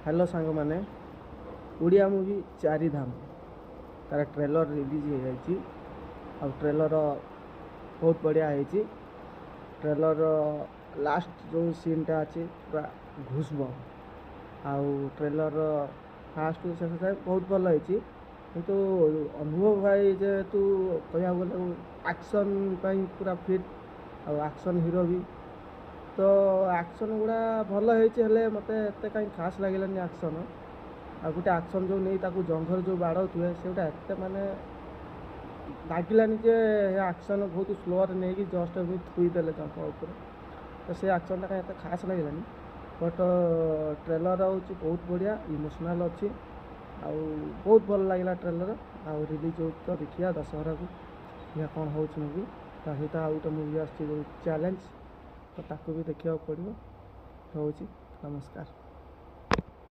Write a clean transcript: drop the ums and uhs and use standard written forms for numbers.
Hello सांग मैंने Odia movie चारिधाम तार ट्रेलर रिलीज हो जाएगी। आ ट्रेलर बहुत बढ़िया है। ट्रेलर लास्ट जो सीनटा अच्छे पूरा घुसब आउ ट्रेलर फास्ट शेष जाए बहुत भल है। किंतु अनुभव भाई जेहेतु कह गले एक्शन पूरा फिट आक्शन हीरो भी तो एक्शन गुड़ा भल है मत एत कहीं खास लगे एक्शन आ गोटे एक्शन जो नहीं ताकू जंघर जो बाड़े से एत माने लगे जे एक्शन बहुत स्लो नहीं कि जस्ट भी थुईदे जंघ उपर तो से एक्शन कहीं एत खास लगे बट ट्रेलर हूँ बहुत बढ़िया इमोशनल अच्छी आ बहुत भल लगे ट्रेलर आ रिलीज हो तो देखिए दशहरा को या कौन हो मूवी ता सहित आ गोटे मूवी आस चैलेंज तो ताकू भी देखा पड़ो। नमस्कार।